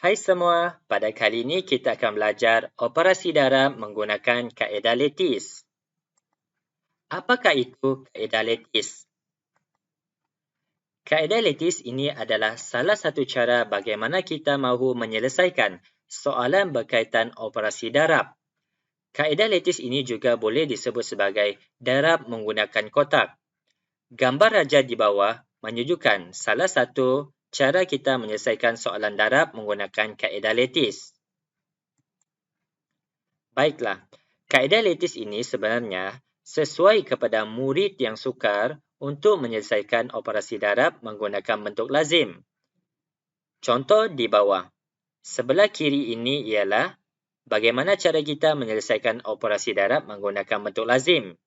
Hai semua, pada kali ini kita akan belajar operasi darab menggunakan kaedah lattice. Apakah itu kaedah lattice? Kaedah lattice ini adalah salah satu cara bagaimana kita mahu menyelesaikan soalan berkaitan operasi darab. Kaedah lattice ini juga boleh disebut sebagai darab menggunakan kotak. Gambar raja di bawah menunjukkan salah satu cara kita menyelesaikan soalan darab menggunakan kaedah lattice. Baiklah, kaedah lattice ini sebenarnya sesuai kepada murid yang sukar untuk menyelesaikan operasi darab menggunakan bentuk lazim. Contoh di bawah. Sebelah kiri ini ialah bagaimana cara kita menyelesaikan operasi darab menggunakan bentuk lazim.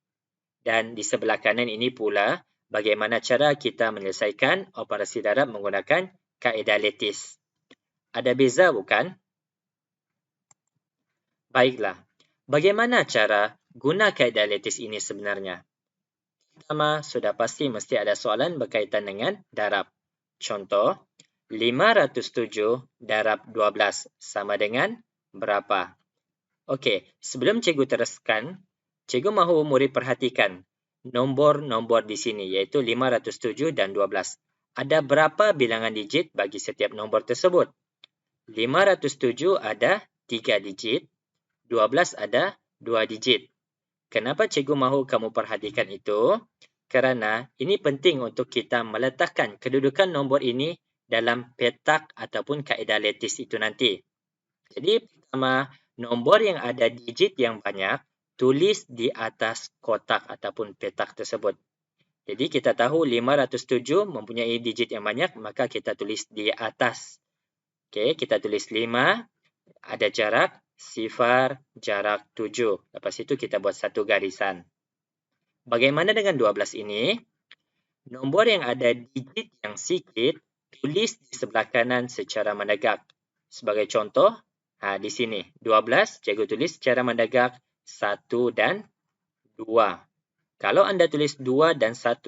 Dan di sebelah kanan ini pula bagaimana cara kita menyelesaikan operasi darab menggunakan kaedah lattice. Ada beza bukan? Baiklah, bagaimana cara guna kaedah lattice ini sebenarnya? Pertama, sudah pasti mesti ada soalan berkaitan dengan darab. Contoh, 507 darab 12 sama dengan berapa? Okey, sebelum cikgu teruskan, cikgu mahu murid perhatikan nombor-nombor di sini iaitu 507 dan 12. Ada berapa bilangan digit bagi setiap nombor tersebut? 507 ada 3 digit, 12 ada 2 digit. Kenapa cikgu mahu kamu perhatikan itu? Kerana ini penting untuk kita meletakkan kedudukan nombor ini dalam petak ataupun kaedah lattice itu nanti. Jadi pertama, nombor yang ada digit yang banyak, tulis di atas kotak ataupun petak tersebut. Jadi kita tahu 507 mempunyai digit yang banyak, maka kita tulis di atas. Okey, kita tulis 5, ada jarak, sifar, jarak 7. Lepas itu kita buat satu garisan. Bagaimana dengan 12 ini? Nombor yang ada digit yang sikit, tulis di sebelah kanan secara menegak. Sebagai contoh, di sini 12, cikgu tulis secara menegak 1 dan 2. Kalau anda tulis 2 dan 1,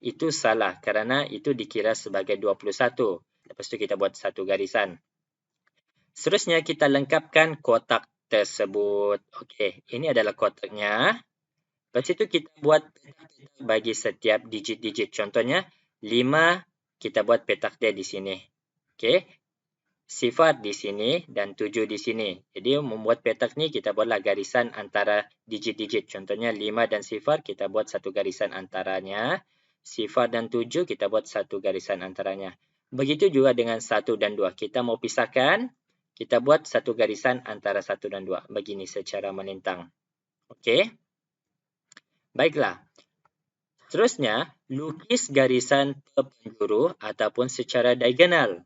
itu salah kerana itu dikira sebagai 21. Lepas itu kita buat satu garisan. Seterusnya kita lengkapkan kotak tersebut. Okey, ini adalah kotaknya. Lepas itu kita buat petak bagi setiap digit-digit. Contohnya 5, kita buat petak dia di sini. Okey. Sifar di sini dan 7 di sini. Jadi membuat petak ni kita buatlah garisan antara digit-digit. Contohnya 5 dan sifar kita buat satu garisan antaranya. Sifar dan 7 kita buat satu garisan antaranya. Begitu juga dengan 1 dan 2. Kita mau pisahkan, kita buat satu garisan antara 1 dan 2. Begini secara melintang. Okey. Baiklah. Seterusnya, lukis garisan perpenjuru ataupun secara diagonal.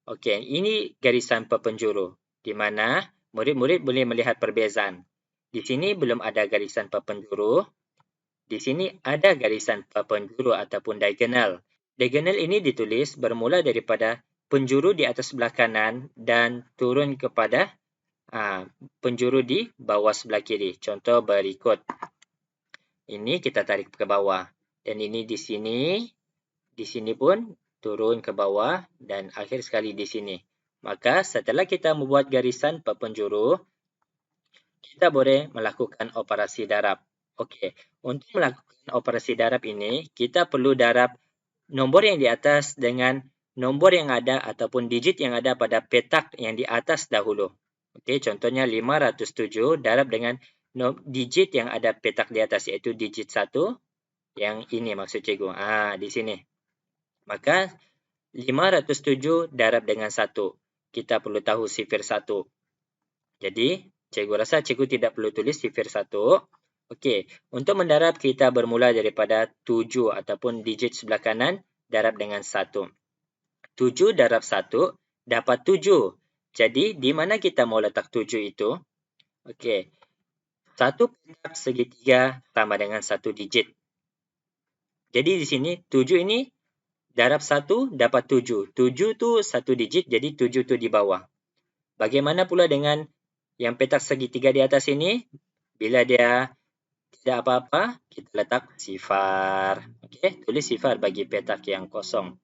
Okey, ini garisan perpenjuru di mana murid-murid boleh melihat perbezaan. Di sini belum ada garisan perpenjuru. Di sini ada garisan perpenjuru ataupun diagonal. Diagonal ini ditulis bermula daripada penjuru di atas sebelah kanan dan turun kepada penjuru di bawah sebelah kiri. Contoh berikut. Ini kita tarik ke bawah. Dan ini di sini pun turun ke bawah dan akhir sekali di sini. Maka setelah kita membuat garisan perpenjuru, kita boleh melakukan operasi darab. Okey, untuk melakukan operasi darab ini, kita perlu darab nombor yang di atas dengan nombor yang ada ataupun digit yang ada pada petak yang di atas dahulu. Okey, contohnya 507 darab dengan digit yang ada petak di atas iaitu digit 1. Yang ini maksud cikgu. Di sini. Maka 507 darab dengan 1. Kita perlu tahu sifir 1. Jadi, cikgu rasa cikgu tidak perlu tulis sifir 1. Okey, untuk mendarab kita bermula daripada 7 ataupun digit sebelah kanan darab dengan 1. 7 darab 1 dapat 7. Jadi, di mana kita mau letak 7 itu? Okey, satu petak segitiga sama dengan satu digit. Jadi di sini 7 ini darab 1 dapat 7. 7 tu satu digit, jadi 7 tu di bawah. Bagaimana pula dengan yang petak segitiga di atas ini? Bila dia tidak apa-apa, kita letak sifar. Okey, tulis sifar bagi petak yang kosong.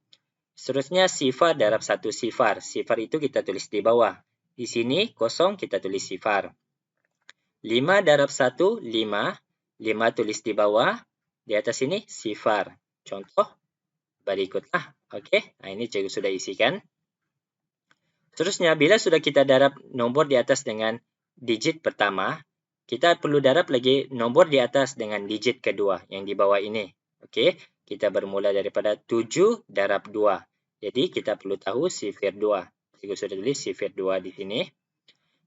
Seterusnya sifar darab 1 sifar. Sifar itu kita tulis di bawah. Di sini kosong kita tulis sifar. 5 darab 1, 5. 5 tulis di bawah. Di atas ini sifar. Contoh berikutlah. Okey, ini cikgu sudah isikan. Seterusnya, bila sudah kita darab nombor di atas dengan digit pertama, kita perlu darab lagi nombor di atas dengan digit kedua yang di bawah ini. Okey, kita bermula daripada 7 darab 2. Jadi, kita perlu tahu sifir 2. Cikgu sudah tulis sifir 2 di sini.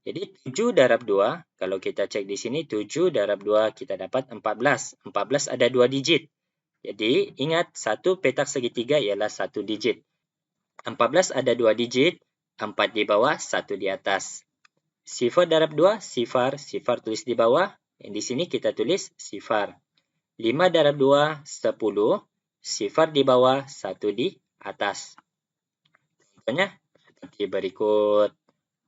Jadi, 7 darab 2, kalau kita cek di sini, 7 darab 2, kita dapat 14. 14 ada 2 digit. Jadi, ingat, satu petak segitiga ialah 1 digit. 14 ada 2 digit, 4 di bawah, 1 di atas. Sifar darab 2, sifar. Sifar tulis di bawah. Yang di sini kita tulis sifar. 5 darab 2, 10. Sifar di bawah, 1 di atas. Contohnya seperti berikut.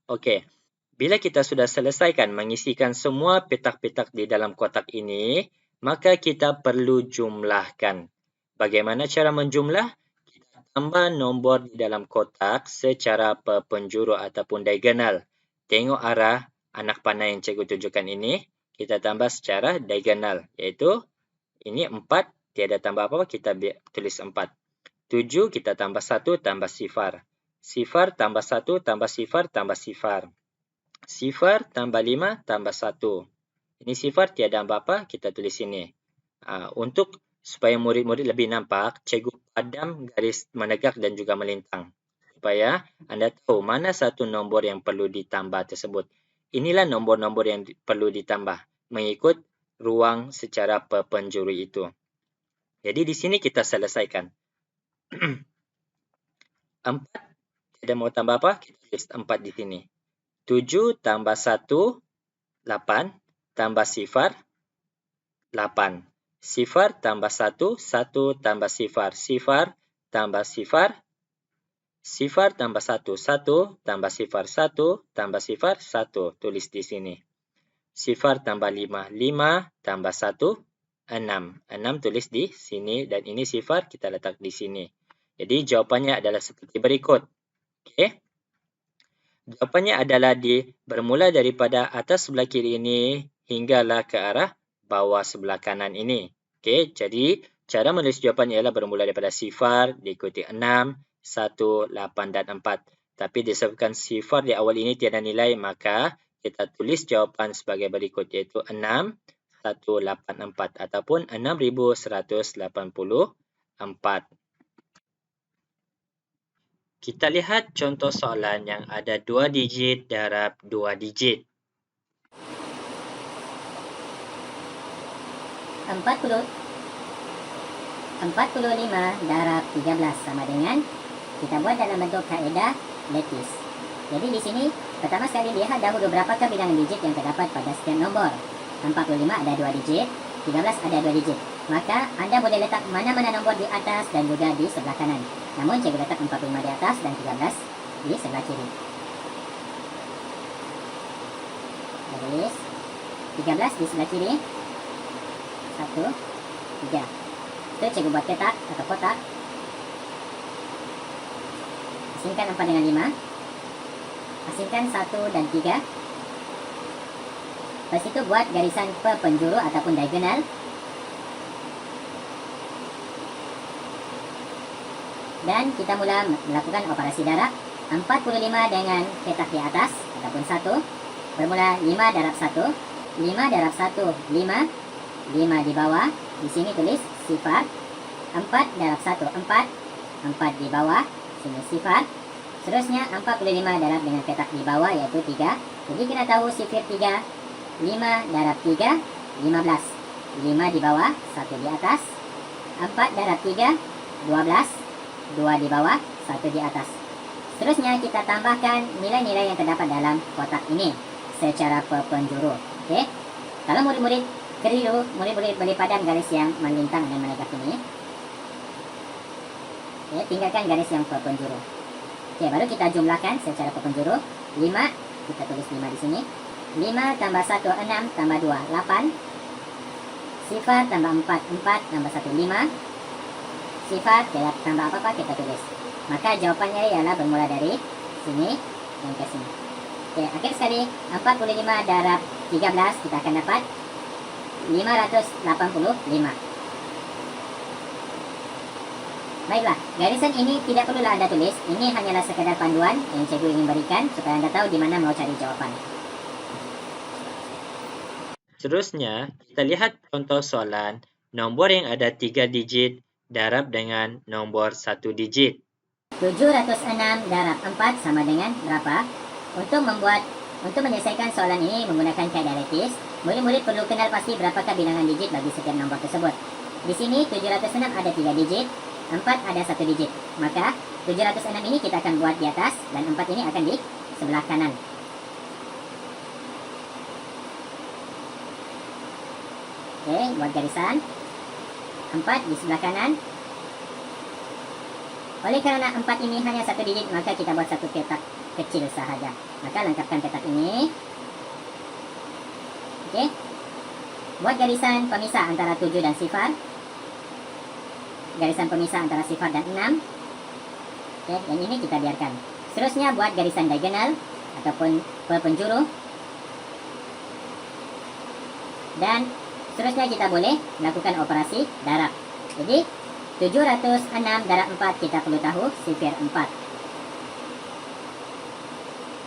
Okey, bila kita sudah selesaikan mengisikan semua petak-petak di dalam kotak ini, maka kita perlu jumlahkan. Bagaimana cara menjumlah? Kita tambah nombor di dalam kotak secara perpenjuru ataupun diagonal. Tengok arah anak panah yang cikgu tunjukkan ini, kita tambah secara diagonal. Iaitu, ini 4, tiada tambah apa-apa, kita tulis 4. 7, kita tambah 1, tambah sifar. Sifar tambah 1, tambah sifar, tambah sifar. Sifar tambah 5, tambah 1. Ini sifar, tiada apa-apa, kita tulis sini. Untuk supaya murid-murid lebih nampak, cikgu padam garis menegak dan juga melintang. Supaya anda tahu mana satu nombor yang perlu ditambah tersebut. Inilah nombor-nombor yang perlu ditambah mengikut ruang secara perpenjuru itu. Jadi di sini kita selesaikan. 4, tidak mau tambah apa? Kita tulis 4 di sini. 7 tambah 1, 8. Tambah sifar, 8. Sifar tambah 1, 1 tambah sifar. Sifar tambah sifar. Sifar tambah 1, 1 tambah sifar 1 tambah sifar 1. Tulis di sini. Sifar tambah 5, 5 tambah 1, 6. 6 tulis di sini dan ini sifar kita letak di sini. Jadi jawapannya adalah seperti berikut. Okey. Jawapannya adalah bermula daripada atas sebelah kiri ini hinggalah ke arah bawah sebelah kanan ini. Okey, jadi cara menulis jawapan ialah bermula daripada sifar, diikuti 6, 1, 8 dan 4. Tapi disebabkan sifar di awal ini tiada nilai, maka kita tulis jawapan sebagai berikut, iaitu 6, 184 ataupun 6184. Kita lihat contoh soalan yang ada 2 digit darab 2 digit. 45 darab 13 sama dengan, kita buat dalam bentuk kaedah lattice. Jadi di sini pertama sekali lihat dahulu berapakah bilangan digit yang terdapat pada setiap nombor. 45 ada 2 digit, 13 ada 2 digit. Maka anda boleh letak mana-mana nombor di atas dan juga di sebelah kanan. Namun cikgu letak 45 di atas dan 13 di sebelah kiri. Tulis 13 di sebelah kiri. 1, 3. Itu cikgu buat petak atau kotak. Asingkan 4 dengan 5. Asingkan 1 dan 3. Lepas itu buat garisan perpenjuru ataupun diagonal. Dan kita mula melakukan operasi darab. 45 dengan petak di atas ataupun 1. Bermula 5 darab 1. 5 darab 1, 5. 5 di bawah. Di sini tulis sifar. 4 darab 1, 4. 4 di bawah. Sini sifar. Seterusnya 45 darab dengan petak di bawah iaitu 3. Jadi kita tahu sifir 3. 5 darab 3, 15. 5 di bawah, 1 di atas. 4 darab 3, 12. 2 di bawah, 1 di atas. Seterusnya kita tambahkan nilai-nilai yang terdapat dalam kotak ini secara perpenjuru. Okey. Kalau murid-murid keliru, murid-murid boleh padam garis yang melintang dan menegak ini. Okey, tinggalkan garis yang perpenjuru. Okey, baru kita jumlahkan secara perpenjuru. 5, kita tulis 5 di sini. 5 tambah 1, 6 tambah 2, 8. Sifar tambah 4, 4 tambah 1, 5. Sifar tidak tambah apa-apa, kita tulis Maka jawapannya ialah bermula dari sini dan ke sini. Okey, akhir sekali 45 darab 13 kita akan dapat 585. Baiklah, garisan ini tidak perlulah anda tulis. Ini hanyalah sekadar panduan yang cikgu ingin berikan supaya anda tahu di mana mau cari jawapan. Seterusnya, kita lihat contoh soalan nombor yang ada 3 digit darab dengan nombor 1 digit. 706 darab 4 sama dengan berapa? Untuk menyelesaikan soalan ini menggunakan kaidah lattice, murid-murid perlu kenal pasti berapakah bilangan digit bagi setiap nombor tersebut. Di sini 706 ada 3 digit, 4 ada 1 digit. Maka 706 ini kita akan buat di atas dan 4 ini akan di sebelah kanan. Okey, buat garisan 4 di sebelah kanan. Oleh kerana 4 ini hanya 1 digit, maka kita buat satu petak kecil sahaja. Maka lengkapkan petak ini. Okey. Buat garisan pemisah antara 7 dan sifar. Garisan pemisah antara sifar dan 6. Okey, yang ini kita biarkan. Seterusnya buat garisan diagonal ataupun perpenjuru. Dan seterusnya kita boleh melakukan operasi darab. Jadi 706 darab 4 kita perlu tahu sifir 4.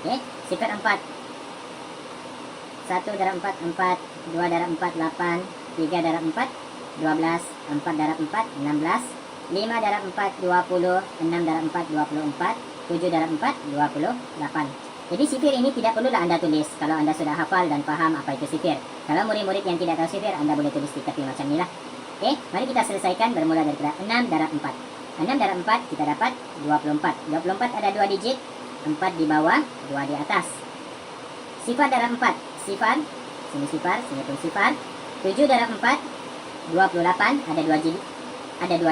Okey, sifir 4. 1 darab 4, 4. 2 darab 4, 8. 3 darab 4, 12. 4 darab 4, 16. 5 darab 4, 20. 6 darab 4, 24. 7 darab 4, 28. Jadi sifir ini tidak perlulah anda tulis kalau anda sudah hafal dan faham apa itu sifir. Kalau murid-murid yang tidak tahu sifir, anda boleh tulis di tepi macam inilah. Okey, mari kita selesaikan bermula daripada 6 darab 4. 6 darab 4 kita dapat 24. 24 ada 2 digit, 4 di bawah, 2 di atas. Sifar darab 4. Sifar, sini sifar, sini pun sifar. 7 darab 4, 28 ada 2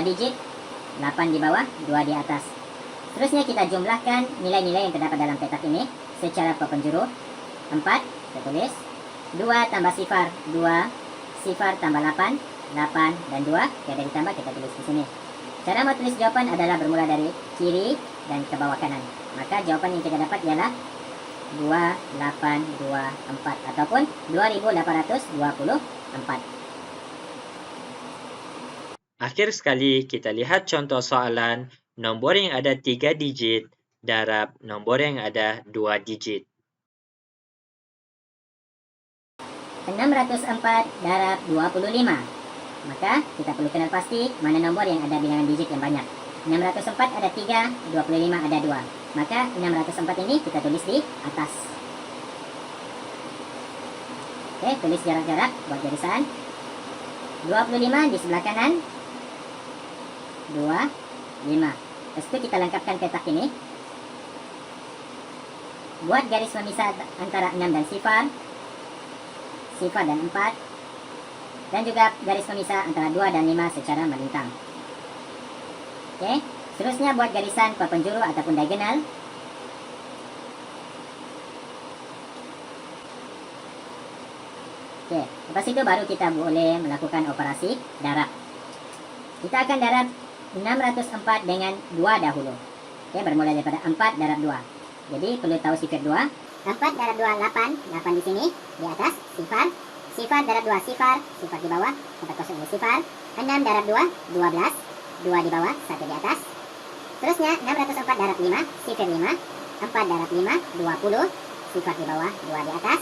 digit, 8 di bawah, 2 di atas. Seterusnya kita jumlahkan nilai-nilai yang terdapat dalam petak ini secara perpenjuru. 4, kita tulis. 2 tambah sifar, 2. Sifar tambah 8, 8 dan 2. Tiada ditambah, kita tulis di sini. Cara menulis jawapan adalah bermula dari kiri dan ke bawah kanan. Maka jawapan yang kita dapat ialah 2824 ataupun 2824. Akhir sekali, kita lihat contoh soalan nombor yang ada 3 digit darab nombor yang ada 2 digit. 604 darab 25. Maka kita perlu kenal pasti mana nombor yang ada bilangan digit yang banyak. 604 ada 3, 25 ada 2. Maka 604 ini kita tulis di atas. Okey, tulis jarak-jarak buat garisan. 25 di sebelah kanan. 2, 5. Lepas itu kita lengkapkan petak ini. Buat garis pemisah antara 6 dan sifar. Sifar dan 4. Dan juga garis pemisah antara 2 dan 5 secara melintang. Okey, seterusnya buat garisan perpenjuru ataupun diagonal. Okey, lepas itu baru kita boleh melakukan operasi darab. Kita akan darab 604 dengan 2 dahulu. Okey, bermula daripada 4 darab 2. Jadi perlu tahu sifir 2. 4 darab 2, 8. 8 di sini, di atas, sifar. Sifar darab 2, sifar. Sifar di bawah, tempat kosong ini sifar. 6 darab 2, 12. 2 di bawah, 1 di atas. Terusnya 604 darab 5, sifir 5. 4 darab 5, 20. Sifar di bawah, 2 di atas.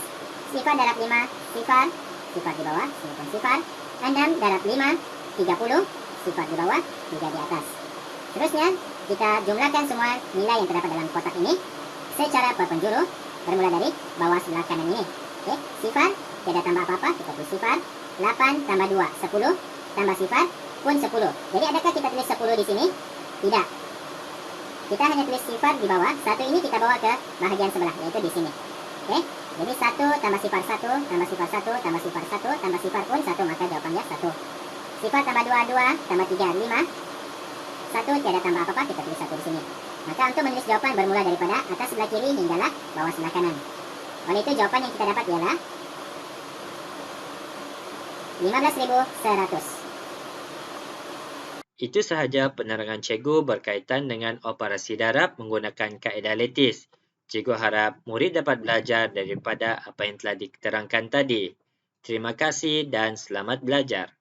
Sifar darab 5, sifar. Sifar di bawah, sini pun sifar. 6 darab 5, 30. Sifar di bawah, 3 di atas. Terusnya kita jumlahkan semua nilai yang terdapat dalam kotak ini secara perpenjuru. Bermula dari bawah sebelah kanan ini. Okey, sifar, tidak tambah apa-apa, kita tulis sifar. 8 tambah 2, 10. Tambah sifar pun 10. Jadi adakah kita tulis 10 di sini? Tidak. Kita hanya tulis sifar di bawah. 1 ini kita bawa ke bahagian sebelah, yaitu di sini. Okey, jadi 1 tambah sifar 1, tambah sifar 1, tambah sifar 1, tambah sifar pun 1, maka jawapannya 1. Sifar tambah 2, 2, tambah 3, 5. 1 tiada tambah apa-apa, kita tulis 1 di sini. Maka untuk menulis jawapan bermula daripada atas sebelah kiri hinggalah bawah sebelah kanan. Oleh itu jawapan yang kita dapat ialah 15.100. Itu sahaja penerangan cikgu berkaitan dengan operasi darab menggunakan kaedah lattice. Cikgu harap murid dapat belajar daripada apa yang telah diterangkan tadi. Terima kasih dan selamat belajar.